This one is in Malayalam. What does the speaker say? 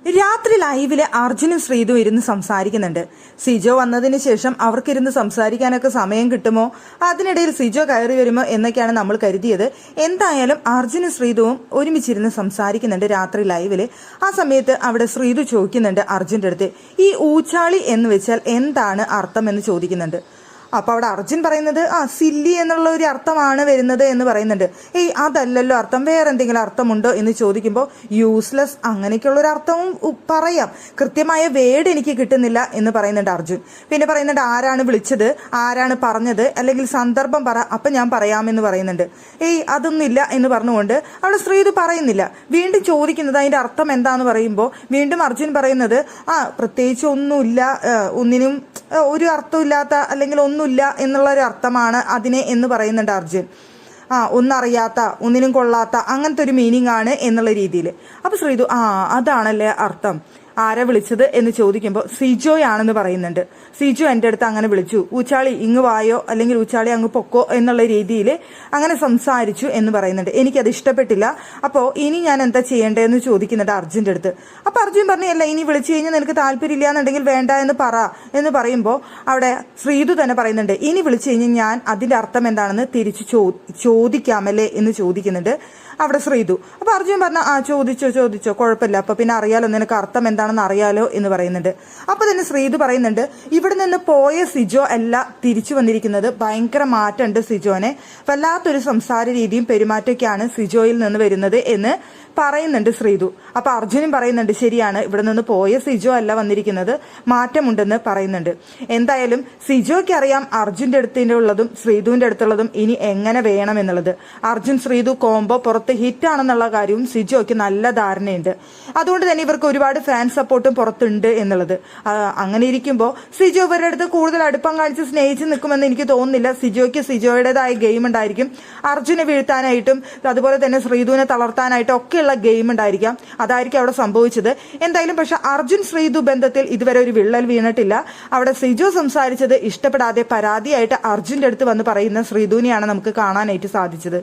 രാത്രി ലൈവില് അർജുനും ശ്രീതും ഇരുന്ന് സംസാരിക്കുന്നുണ്ട്. സിജോ വന്നതിന് ശേഷം അവർക്കിരുന്ന് സംസാരിക്കാനൊക്കെ സമയം കിട്ടുമോ, അതിനിടയിൽ സിജോ കയറി വരുമോ എന്നൊക്കെയാണ് നമ്മൾ കരുതിയത്. എന്തായാലും അർജുനും ശ്രീതുവും ഒരുമിച്ചിരുന്ന് സംസാരിക്കുന്നുണ്ട് രാത്രി ലൈവില്. ആ സമയത്ത് അവിടെ ശ്രീതു ചോദിക്കുന്നുണ്ട് അർജുന്റെ അടുത്ത്, ഈ ഊച്ചാളി എന്ന് വെച്ചാൽ എന്താണ് അർത്ഥം എന്ന് ചോദിക്കുന്നുണ്ട്. അപ്പൊ അവിടെ അർജുൻ പറയുന്നത് സില്ലി എന്നുള്ള ഒരു അർത്ഥമാണ് വരുന്നത് എന്ന് പറയുന്നുണ്ട്. അതല്ലല്ലോ അർത്ഥം, വേറെ എന്തെങ്കിലും അർത്ഥമുണ്ടോ എന്ന് ചോദിക്കുമ്പോൾ യൂസ്ലെസ് അങ്ങനെയൊക്കെയുള്ള ഒരു അർത്ഥവും പറയാം, കൃത്യമായ വേർഡ് എനിക്ക് കിട്ടുന്നില്ല എന്ന് പറയുന്നുണ്ട് അർജുൻ. പിന്നെ പറയുന്നുണ്ട് ആരാണ് വിളിച്ചത്, ആരാണ് പറഞ്ഞത്, അല്ലെങ്കിൽ സന്ദർഭം പറ, അപ്പൊ ഞാൻ പറയാമെന്ന് പറയുന്നുണ്ട്. അതൊന്നുമില്ല എന്ന് പറഞ്ഞുകൊണ്ട് അവിടെ ശ്രീതു പറയുന്നില്ല. വീണ്ടും ചോദിക്കുന്നത് അതിന്റെ അർത്ഥം എന്താന്ന് പറയുമ്പോൾ വീണ്ടും അർജുൻ പറയുന്നത് പ്രത്യേകിച്ച് ഒന്നുമില്ല, ഒന്നിനും ഒരു അർത്ഥമില്ലാത്ത അല്ലെങ്കിൽ ഒന്നുമില്ല എന്നുള്ള ഒരു അർത്ഥമാണ് അതിനെ എന്ന് പറയുന്നുണ്ട് അർജുൻ. ഒന്നറിയാത്ത, ഒന്നിനും കൊള്ളാത്ത, അങ്ങനത്തെ ഒരു മീനിങ് ആണ് എന്നുള്ള രീതിയിൽ. അപ്പൊ ശ്രീതു അതാണല്ലേ അർത്ഥം, ആരെ വിളിച്ചത് എന്ന് ചോദിക്കുമ്പോൾ സിജോയാണെന്ന് പറയുന്നുണ്ട്. സിജോ എൻ്റെ അടുത്ത് അങ്ങനെ വിളിച്ചു, ഊച്ചാളി ഇങ്ങ് വായോ അല്ലെങ്കിൽ ഊച്ചാളി അങ്ങ് പൊക്കോ എന്നുള്ള രീതിയിൽ അങ്ങനെ സംസാരിച്ചു എന്ന് പറയുന്നുണ്ട്. എനിക്കത് ഇഷ്ടപ്പെട്ടില്ല, അപ്പോൾ ഇനി ഞാൻ എന്താ ചെയ്യേണ്ടതെന്ന് ചോദിക്കുന്നുണ്ട് അർജുൻ്റെ അടുത്ത്. അപ്പൊ അർജുൻ പറഞ്ഞു, അല്ല ഇനി വിളിച്ചു കഴിഞ്ഞാൽ നിനക്ക് താല്പര്യമില്ല എന്നുണ്ടെങ്കിൽ വേണ്ട എന്ന് പറ എന്ന് പറയുമ്പോൾ അവിടെ ശ്രീതു തന്നെ പറയുന്നുണ്ട്, ഇനി വിളിച്ചു കഴിഞ്ഞാൽ ഞാൻ അതിന്റെ അർത്ഥം എന്താണെന്ന് തിരിച്ചു ചോദിക്കാമല്ലേ എന്ന് ചോദിക്കുന്നുണ്ട് അവിടെ ശ്രീതു. അപ്പൊ അർജുൻ പറഞ്ഞ ചോദിച്ചോ കുഴപ്പമില്ല, അപ്പൊ പിന്നെ അറിയാലോ, നിനക്ക് അർത്ഥം എന്താണെന്ന് അറിയാലോ എന്ന് പറയുന്നുണ്ട്. അപ്പൊ തന്നെ ശ്രീതു പറയുന്നുണ്ട്, ഇവിടെ നിന്ന് പോയ സിജോ അല്ല തിരിച്ചു വന്നിരിക്കുന്നത്, ഭയങ്കര മാറ്റമുണ്ട് സിജോനെ, വല്ലാത്തൊരു സംസാര രീതിയും പെരുമാറ്റമൊക്കെയാണ് സിജോയിൽ നിന്ന് വരുന്നത് എന്ന് പറയുന്നുണ്ട് ശ്രീതു. അപ്പൊ അർജുനും പറയുന്നുണ്ട്, ശരിയാണ്, ഇവിടെ നിന്ന് പോയ സിജോ അല്ല വന്നിരിക്കുന്നത്, മാറ്റമുണ്ടെന്ന് പറയുന്നുണ്ട്. എന്തായാലും സിജോയ്ക്ക് അറിയാം അർജുന്റെ അടുത്തുള്ളതും ശ്രീതുവിന്റെ അടുത്തുള്ളതും ഇനി എങ്ങനെ വേണം എന്നുള്ളത്. അർജുൻ ശ്രീതു കോംബോ പുറത്ത് ഹിറ്റാണെന്നുള്ള കാര്യവും സിജോയ്ക്ക് നല്ല ധാരണയുണ്ട്. അതുകൊണ്ട് തന്നെ ഇവർക്ക് ഒരുപാട് ഫാൻ സപ്പോർട്ടും പുറത്തുണ്ട് എന്നുള്ളത്. അങ്ങനെ ഇരിക്കുമ്പോൾ സിജോ ഇവരുടെ അടുത്ത് കൂടുതൽ അടുപ്പം കാണിച്ച് സ്നേഹിച്ച് നിൽക്കുമെന്ന് എനിക്ക് തോന്നുന്നില്ല. സിജോയ്ക്ക് സിജോയുടേതായ ഗെയിം ഉണ്ടായിരിക്കും, അർജുനെ വീഴ്ത്താനായിട്ടും അതുപോലെ തന്നെ ശ്രീതുവിനെ തളർത്താനായിട്ടും ഒക്കെ ഗെയിം ഉണ്ടായിരിക്കാം, അതായിരിക്കും അവിടെ സംഭവിച്ചത്. എന്തായാലും പക്ഷെ അർജുൻ ശ്രീതു ബന്ധത്തിൽ ഇതുവരെ ഒരു വിള്ളൽ വീണിട്ടില്ല. അവിടെ സിജോ സംസാരിച്ചത് ഇഷ്ടപ്പെടാതെ പരാതിയായിട്ട് അർജുന്റെ അടുത്ത് വന്ന് പറയുന്ന ശ്രീതുവിനെയാണ് നമുക്ക് കാണാനായിട്ട് സാധിച്ചത്.